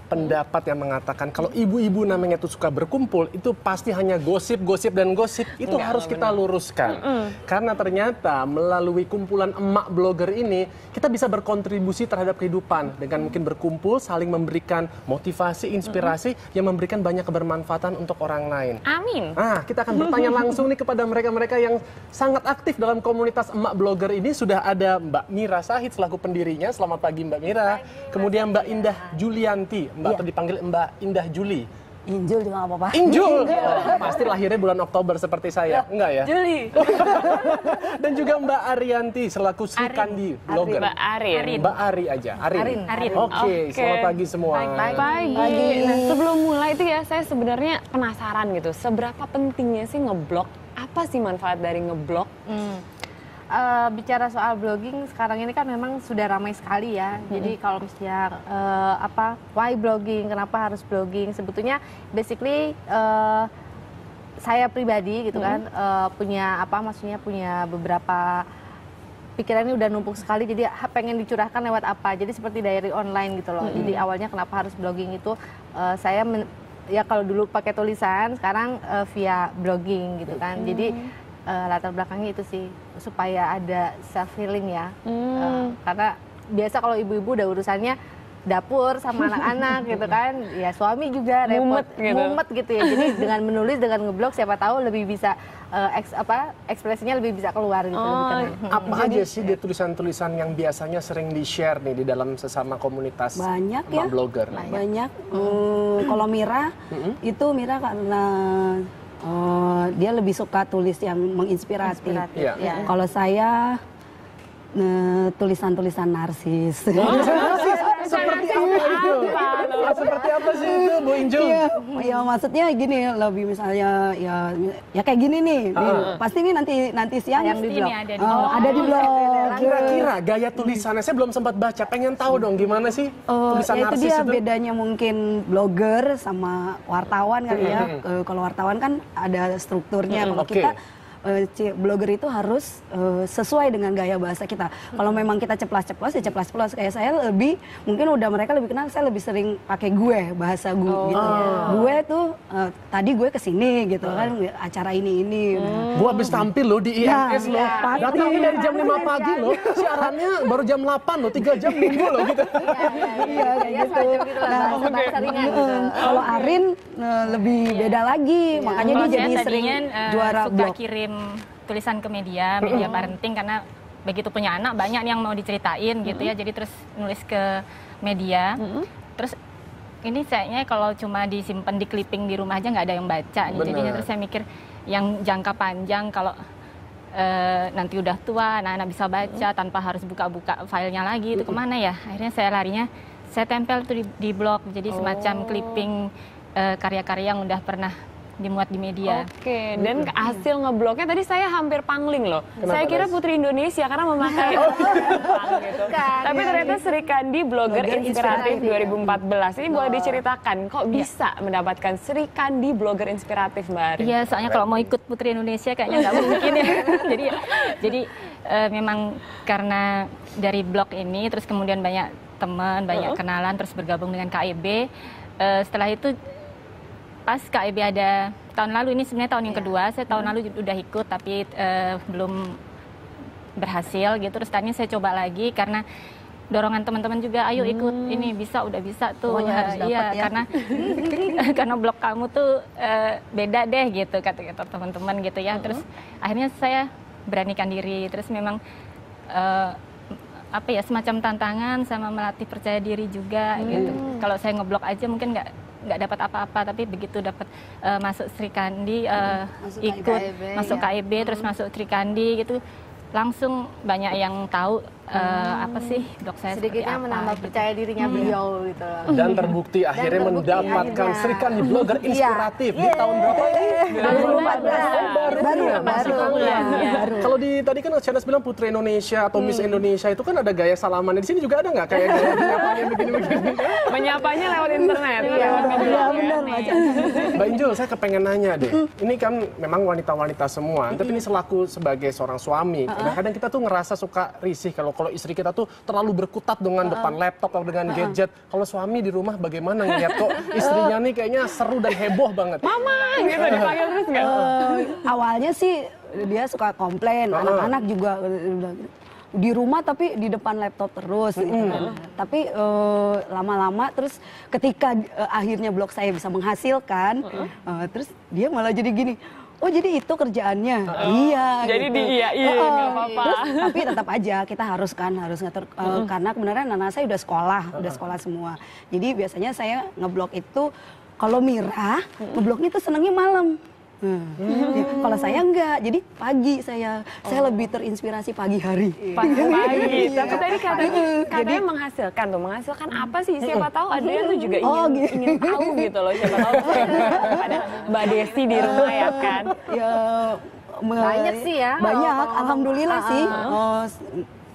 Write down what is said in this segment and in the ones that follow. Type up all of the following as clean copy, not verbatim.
pendapat yang mengatakan kalau ibu-ibu namanya tuh suka berkumpul, itu pasti hanya gosip-gosip dan gosip. Itu harus kita luruskan. Karena ternyata melalui kumpulan emak blogger ini, kita bisa berkontribusi terhadap kehidupan dengan mungkin berkumpul, saling memberikan motivasi, inspirasi yang memberikan banyak kebermanfaatan untuk orang lain. Amin. Nah, kita akan bertanya langsung nih kepada mereka-mereka yang sangat aktif dalam komunitas emak blogger ini. Sudah ada Mbak Mira Sahid selaku pendirinya. Selamat pagi Mbak Mira. Kemudian Mbak Indah Julianti, Mbak atau dipanggil Mbak Indah Juli. Injul juga nggak apa-apa. Injul, pasti lahirnya bulan Oktober seperti saya, enggak ya? Juli. Dan juga Mbak Arianti selaku Sri Kandi blogger. Mbak Arin. Mbak Ari aja, Arin. Arin. Oke, selamat pagi semua. Pagi. Nah, sebelum mulai itu ya, saya sebenarnya penasaran gitu, seberapa pentingnya sih ngeblog? Apa sih manfaat dari ngeblog? Bicara soal blogging sekarang ini kan memang sudah ramai sekali ya. Jadi kalau misalnya why blogging, kenapa harus blogging? Sebetulnya basically saya pribadi gitu kan punya beberapa pikiran ini udah numpuk sekali, jadi pengen dicurahkan lewat apa. Jadi seperti diary online gitu loh. Jadi awalnya kenapa harus blogging itu ya kalau dulu pakai tulisan, sekarang via blogging gitu kan. Jadi latar belakangnya itu sih supaya ada self healing ya, karena biasa kalau ibu-ibu udah urusannya dapur sama anak-anak gitu kan, ya suami juga repot, mumet gitu ya. Jadi dengan menulis, dengan ngeblog, siapa tahu lebih bisa ekspresinya lebih bisa keluar gitu. Apa aja sih di tulisan-tulisan yang biasanya sering di-share nih di dalam sesama komunitas Banyak ya, blogger? banyak. Kalau Mira, itu Mira karena dia lebih suka tulis yang menginspiratif. Iya. Kalau saya tulisan-tulisan narsis. Seperti apa itu? Seperti apa sih itu, Bu Injul? Ya maksudnya gini, lebih misalnya ya kayak gini nih. Pasti nih nanti siang yang di blog. Ada di blog. Kira-kira gaya tulisannya, saya belum sempat baca, pengen tahu dong gimana sih tulisan ya itu narsis dia itu? bedanya mungkin blogger sama wartawan kali ya. Kalau wartawan kan ada strukturnya, kalau kita blogger itu harus sesuai dengan gaya bahasa kita. Kalau memang kita ceplas-ceplos ya ceplas-ceplos. Kayak saya lebih, mungkin udah mereka lebih kenal, saya lebih sering pakai gue, bahasa gue gitu. Gue tuh tadi gue kesini gitu kan, acara ini. Gue habis tampil loh di IMS loh. Datangnya dari jam 5 pagi loh. Siarannya baru jam 8 loh, 3 jam nunggu loh gitu. Iya kayak gitu. Kalau Arin lebih beda lagi, makanya dia jadi sering juara suka blog. kirim tulisan ke media parenting, karena begitu punya anak banyak yang mau diceritain gitu ya, jadi terus nulis ke media. Terus ini kayaknya kalau cuma disimpan di clipping di rumah aja nggak ada yang baca. Jadinya terus saya mikir yang jangka panjang, kalau nanti udah tua anak-anak bisa baca tanpa harus buka-buka filenya lagi, itu kemana ya? Akhirnya saya tempel tuh di blog, jadi semacam clipping karya-karya yang udah pernah dimuat di media. Oke, dan hasil ngeblognya tadi saya hampir pangling loh. Kenapa, saya kira Des? Putri Indonesia karena memakai gitu. Tapi ternyata Sri Kandi blogger inspiratif 2014. Ini boleh diceritakan kok bisa mendapatkan Sri Kandi blogger inspiratif, Mbak Arin? Iya, soalnya kalau mau ikut Putri Indonesia kayaknya nggak mungkin ya. jadi memang karena dari blog ini, terus kemudian banyak teman, banyak kenalan, terus bergabung dengan KIB. Setelah itu pas KIB ada tahun lalu, ini sebenarnya tahun yang kedua, saya tahun lalu udah ikut tapi belum berhasil gitu. Terus tadinya saya coba lagi karena dorongan teman-teman juga, ayo ikut ini, udah bisa tuh. Iya, karena blog kamu tuh beda deh gitu kata teman-teman gitu ya. Terus akhirnya saya beranikan diri. Terus memang semacam tantangan sama melatih percaya diri juga gitu. Kalau saya ngeblog aja mungkin nggak dapat apa-apa, tapi begitu dapat masuk Sri Kandi, masuk KIB, terus masuk Sri Kandi gitu, langsung banyak yang tahu apa sih blog saya sedikitnya seperti apa, menambah gitu. percaya dirinya beliau gitu. Dan terbukti akhirnya mendapatkan Sri Kandi blogger inspiratif di tahun berapa ini? 2014. Kalau tadi kan Shanas bilang Putri Indonesia atau Miss Indonesia itu kan ada gaya salamannya. Di sini juga ada nggak kayak gaya menyapanya begini-begini? Menyapanya lewat internet. Iya benar, Mbak Injul, saya kepengen nanya deh. Ini kan memang wanita-wanita semua, tapi ini sebagai seorang suami, kadang-kadang kita tuh ngerasa suka risih kalau kalau istri kita tuh terlalu berkutat dengan depan laptop atau dengan gadget. Kalau suami di rumah bagaimana ngeliat kok istrinya nih kayaknya seru dan heboh banget. Mama gitu dipanggil terus nggak? Awalnya sih dia suka komplain, anak-anak juga di rumah tapi di depan laptop terus gitu kan. Tapi lama-lama terus ketika akhirnya blog saya bisa menghasilkan, terus dia malah jadi gini, oh jadi itu kerjaannya. Iya. Jadi gitu. diiyain nggak apa-apa. Terus, tapi tetap aja kita harus ngatur karena kebenaran anak saya udah sekolah semua. Jadi biasanya saya ngeblog itu kalau Mira ngeblognya itu senengnya malam. Ya, kalau saya enggak, jadi pagi saya lebih terinspirasi pagi hari. Pagi. Tapi tadi katanya menghasilkan apa sih? Siapa tahu Adrian tuh juga ingin tahu gitu loh. Siapa tahu ada Mbak Desi di rumah ya kan? Ya, banyak sih ya. Banyak, alhamdulillah sih.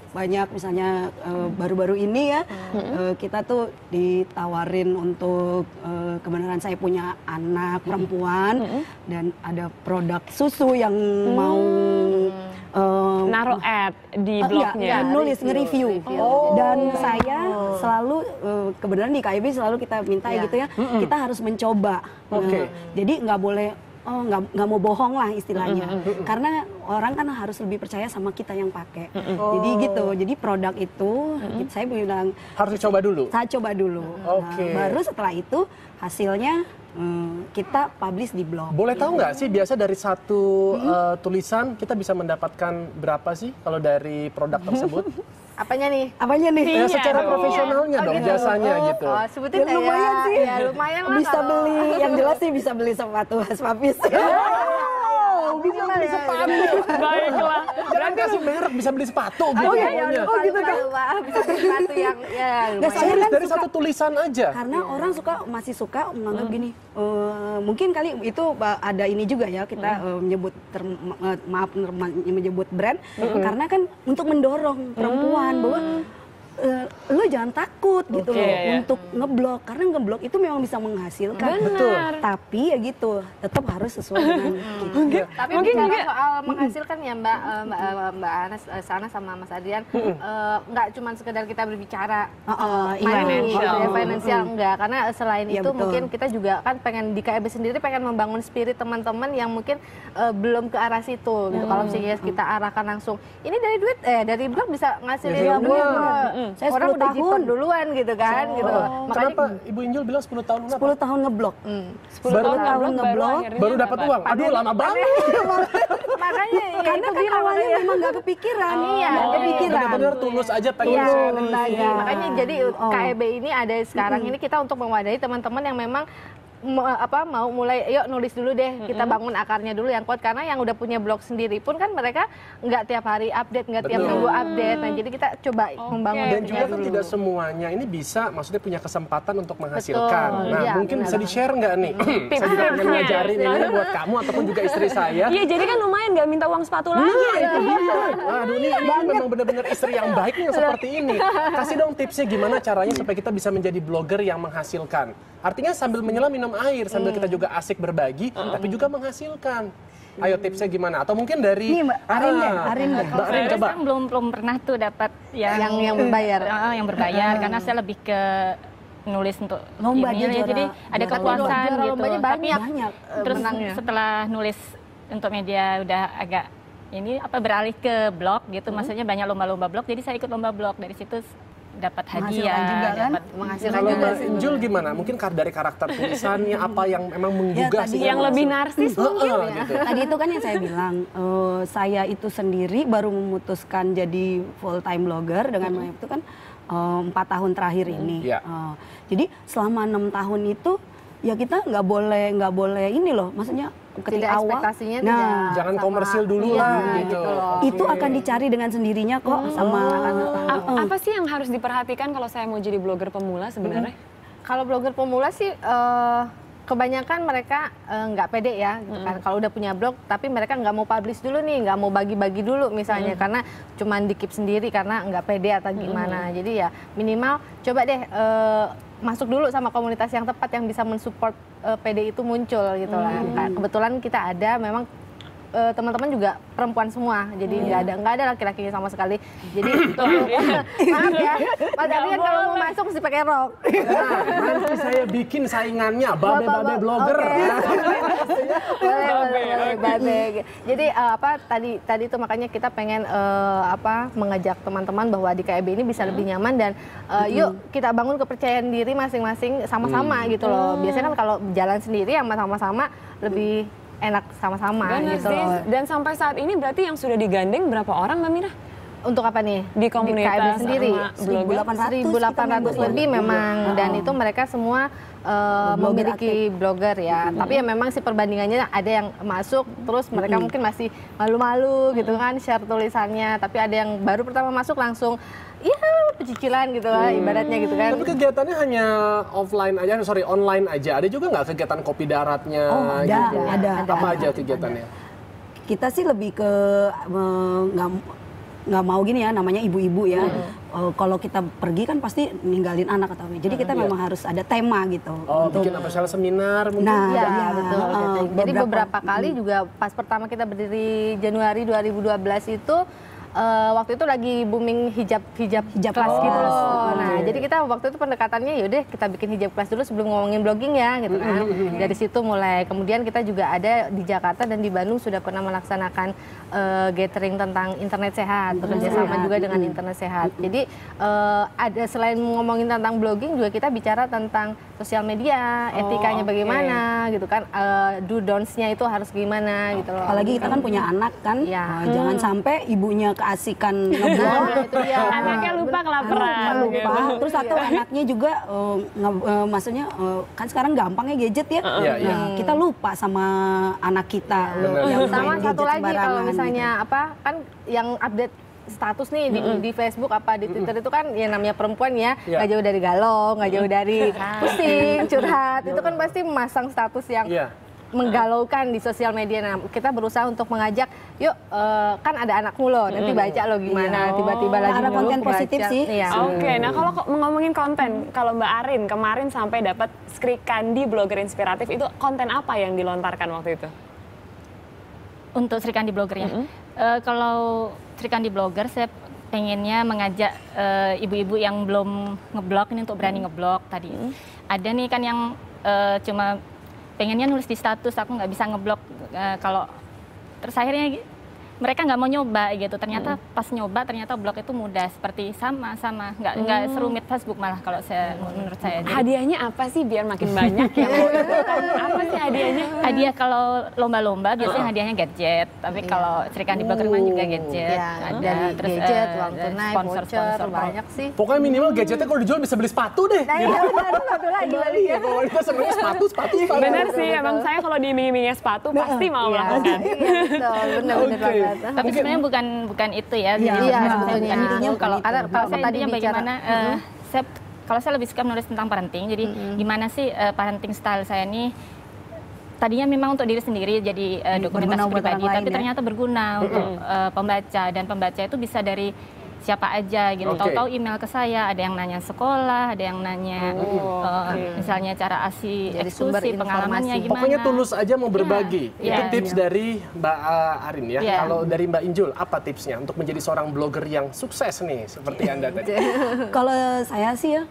Banyak misalnya baru-baru ini ya kita tuh ditawarin untuk kebenaran saya punya anak perempuan dan ada produk susu yang mau naruh ad di blognya, nulis nge-review dan saya selalu kebenaran di KIB selalu kita minta gitu ya kita harus mencoba. Jadi nggak boleh nggak mau bohong lah istilahnya karena orang kan harus lebih percaya sama kita yang pakai. Jadi gitu, jadi produk itu saya bilang harus dicoba dulu. Saya coba dulu. Baru setelah itu hasilnya kita publish di blog. Boleh tahu nggak sih biasa dari satu tulisan kita bisa mendapatkan berapa sih kalau dari produk tersebut? Apanya nih? Ya, secara profesionalnya dong jasanya gitu. Sebutin ya, lumayan sih. Ya lumayan lah. Bisa beli, yang jelas sih bisa beli sepatu Haspapis. Bisa beli sepatu. Baiklah. Jangan kasih merek, bisa beli sepatu gitu. Gitu kan? Bisa beli sepatu yang ya Tulis dari satu tulisan aja. Karena orang masih suka menganggap gini, mungkin kali itu ada ini juga ya kita menyebut brand karena kan untuk mendorong perempuan bahwa lo jangan takut gitu loh untuk ngeblog karena ngeblog itu memang bisa menghasilkan. Betul. Tapi ya gitu tetap harus sesuai dengan gitu. Tapi mungkin juga soal menghasilkan ya Mbak Anas Sana sama Mas Adrian nggak cuma sekedar kita berbicara financial enggak karena selain itu betul. mungkin kita juga kan pengen di KIB sendiri pengen membangun spirit teman-teman yang mungkin belum ke arah situ gitu. Kalau misalnya kita arahkan langsung ini dari blog bisa ngasilin duit. Saya orang 10 udah tahun jiper duluan gitu kan gitu. Kenapa Ibu Injul bilang 10 tahun kenapa? 10 tahun ngeblog. 10 tahun ngeblog Baru dapat uang. Aduh lama banget. Makanya Karena kan awalnya memang nggak kepikiran. Benar-benar tulus aja pengen sharing. Makanya jadi KIB ini ada sekarang ini kita untuk mewadahi teman-teman yang memang mau mulai yuk nulis dulu deh kita bangun akarnya dulu yang kuat karena yang udah punya blog sendiri pun kan mereka nggak tiap hari update nggak tiap minggu update nah jadi kita coba membangun dan juga kan tidak semuanya ini bisa maksudnya punya kesempatan untuk menghasilkan. Mungkin bisa di-share nggak nih? Saya juga pengen ngajarin ini buat kamu ataupun juga istri saya. Iya jadi kan lumayan nggak minta uang sepatu lagi. Itu dia. Aduh ini memang benar-benar istri yang baik nih yang seperti ini. Kasih dong tipsnya gimana caranya supaya kita bisa menjadi blogger yang menghasilkan. Artinya sambil menyelam minum air, sambil kita juga asik berbagi, tapi juga menghasilkan. Ayo tipsnya gimana? Atau mungkin dari Mbak Arin deh. Mbak Arin coba. Saya belum pernah tuh dapat yang berbayar. Yang berbayar karena saya lebih ke nulis untuk lomba ini, dia jadi ada kepuasan gitu. Lombanya banyak. Terus setelah nulis untuk media udah agak beralih ke blog gitu, maksudnya banyak lomba-lomba blog, jadi saya ikut lomba blog dari situ dapat hadiah juga kan? dapat menghasilkan Kalau juga. Mbak Injul gimana? Mungkin dari karakter tulisannya apa yang memang menggugah sih? Yang lebih narsis mungkin. Gitu. Tadi itu kan yang saya bilang, saya itu sendiri baru memutuskan jadi full time blogger dengan itu kan 4 tahun terakhir ini. Jadi selama 6 tahun itu ya kita nggak boleh ini loh, maksudnya ketika awal ekspektasinya jangan komersil dulu lah gitu. Itu akan dicari dengan sendirinya kok sama Apa sih yang harus diperhatikan kalau saya mau jadi blogger pemula sebenarnya? Kalau blogger pemula sih kebanyakan mereka nggak pede ya gitu kan. Kalau udah punya blog tapi mereka nggak mau publish dulu nih, nggak mau bagi-bagi dulu misalnya karena cuman di-keep sendiri karena nggak pede atau gimana. Jadi ya minimal coba deh masuk dulu sama komunitas yang tepat yang bisa mensupport PD itu muncul gitu lah. Kebetulan kita ada memang teman-teman juga perempuan semua, jadi nggak ada laki-lakinya sama sekali. Jadi maaf ya, Mas Alfian kalau mau masuk mesti pakai rok. Nanti saya bikin saingannya babe blogger. Boleh, babe. Jadi tadi itu makanya kita pengen mengajak teman-teman bahwa di KIB ini bisa lebih nyaman dan yuk kita bangun kepercayaan diri masing-masing sama-sama gitu loh. Biasanya kan kalau jalan sendiri yang sama-sama lebih enak sama-sama gitu loh. Dan sampai saat ini berarti yang sudah digandeng berapa orang Mbak Mira? Untuk apa nih? Di komunitas KIB sendiri 1.800 lebih memang dan itu mereka semua memiliki blogger ya. Tapi ya memang sih perbandingannya ada yang masuk terus mereka mungkin masih malu-malu gitu kan share tulisannya, tapi ada yang baru pertama masuk langsung pecicilan gitu lah ibaratnya gitu kan. Tapi kegiatannya hanya online aja. Ada juga nggak kegiatan kopi daratnya? Oh, ada. Apa aja kegiatannya? Kita sih lebih ke nggak mau gini ya, namanya ibu-ibu ya. Kalau kita pergi kan pasti ninggalin anak atau jadi kita memang harus ada tema gitu. Untuk bikin apa seminar mungkin? Nah, betul. Jadi beberapa kali juga pas pertama kita berdiri Januari 2012 itu waktu itu lagi booming hijab kelas gitu loh. Nah, jadi kita waktu itu pendekatannya yaudah kita bikin hijab kelas dulu sebelum ngomongin blogging ya gitu kan. Dari situ mulai. Kemudian kita juga ada di Jakarta dan di Bandung sudah pernah melaksanakan gathering tentang internet sehat, bekerja sama juga dengan internet sehat. Jadi ada selain ngomongin tentang blogging juga kita bicara tentang sosial media, etikanya bagaimana gitu kan, do don'ts-nya itu harus gimana gitu loh. Apalagi kita kan punya anak kan, jangan sampai ibunya keasikan ngeblog, anaknya lupa kelaparan. Terus atau anaknya juga maksudnya kan sekarang gampang ya gadget ya. Kita lupa sama anak kita. Sama satu lagi kalau misalnya kan yang update status nih di Facebook apa di Twitter itu kan ya namanya perempuan ya nggak jauh dari galau, nggak jauh dari pusing, curhat, itu kan pasti memasang status yang menggalaukan di sosial media. Nah, kita berusaha untuk mengajak, yuk kan ada anakmu loh, nanti baca lo gimana, tiba-tiba lagi ada konten positif sih. Oke, nah kalau ngomongin konten, kalau Mbak Arin kemarin sampai dapat Sri Kandi blogger inspiratif, itu konten apa yang dilontarkan waktu itu? Untuk Sri Kandi blogger ya. Kalau Sri Kandi blogger, saya pengennya mengajak ibu-ibu yang belum ngeblog ini untuk berani ngeblog tadi. Ada nih kan yang cuma pengennya nulis di status, aku nggak bisa ngeblog kalau terus akhirnya mereka nggak mau nyoba gitu. Ternyata pas nyoba ternyata blog itu mudah, seperti sama nggak serumit Facebook malah kalau menurut saya. Jadi, hadiahnya apa sih biar makin banyak ya? Apa sih hadiahnya? Hadiah kalau lomba-lomba biasanya hadiahnya gadget, tapi kalau Sri Kandi blogger kan juga gadget. Ada terus gadget, uang tunai, voucher, banyak sih. Pokoknya minimal gadgetnya kalau dijual bisa beli sepatu deh. Nah, iya benar lagi. Kalau kita sebenarnya sepatu. Benar sih, emang saya kalau diiming-imingnya sepatu pasti mau melakukan. Benar. Tapi sebenarnya bukan itu ya. Sebetulnya intinya kalau saya tadi intinya bagaimana kalau saya lebih suka menulis tentang parenting. Jadi gimana sih parenting style saya ini tadinya memang untuk diri sendiri jadi dokumentasi pribadi, tapi ternyata berguna untuk pembaca, dan pembaca itu bisa dari siapa aja gitu. Tahu-tahu email ke saya, ada yang nanya sekolah, ada yang nanya misalnya cara eksekusi, pengalamannya gimana. Pokoknya tulus aja mau berbagi. Itu tips dari Mbak Arin ya. Kalau dari Mbak Injul, apa tipsnya untuk menjadi seorang blogger yang sukses nih seperti Anda tadi? Kalau saya sih ya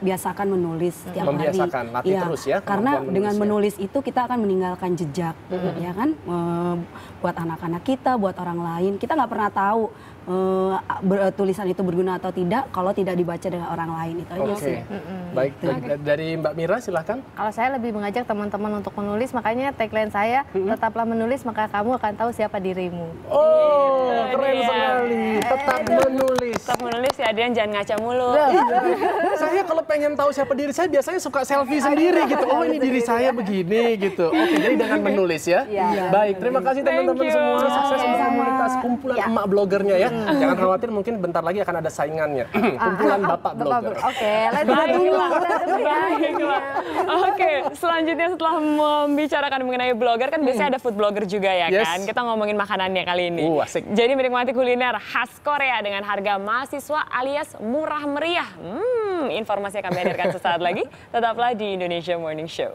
biasakan menulis setiap hari. Membiasakan, latih terus ya. Karena dengan menulis itu kita akan meninggalkan jejak, ya kan? Buat anak-anak kita, buat orang lain. Kita nggak pernah tahu tulisan itu berguna atau tidak kalau tidak dibaca dengan orang lain. Itu aja sih. Baik, dari Mbak Mira silahkan. Kalau saya lebih mengajak teman-teman untuk menulis, makanya tagline saya, tetaplah menulis maka kamu akan tahu siapa dirimu. Oh, keren sekali. Tetap menulis. Tetap menulis ya, Dian, jangan ngaca mulu. Saya kalau pengen tahu siapa diri saya biasanya suka selfie sendiri gitu. Oh, ini diri saya begini gitu. Oke, jadi dengan menulis ya. Baik, terima kasih teman-teman semua. Sukses untuk komunitas kumpulan emak blogernya ya. Jangan khawatir, mungkin bentar lagi akan ada saingannya. Kumpulan bapak blogger. Oke, Oke, selanjutnya setelah membicarakan mengenai blogger, kan biasanya ada food blogger juga ya kan. Kita ngomongin makanannya kali ini. Asik. Jadi menikmati kuliner khas Korea dengan harga mahasiswa alias murah meriah. Informasi akan kami hadirkan sesaat lagi. Tetaplah di Indonesia Morning Show.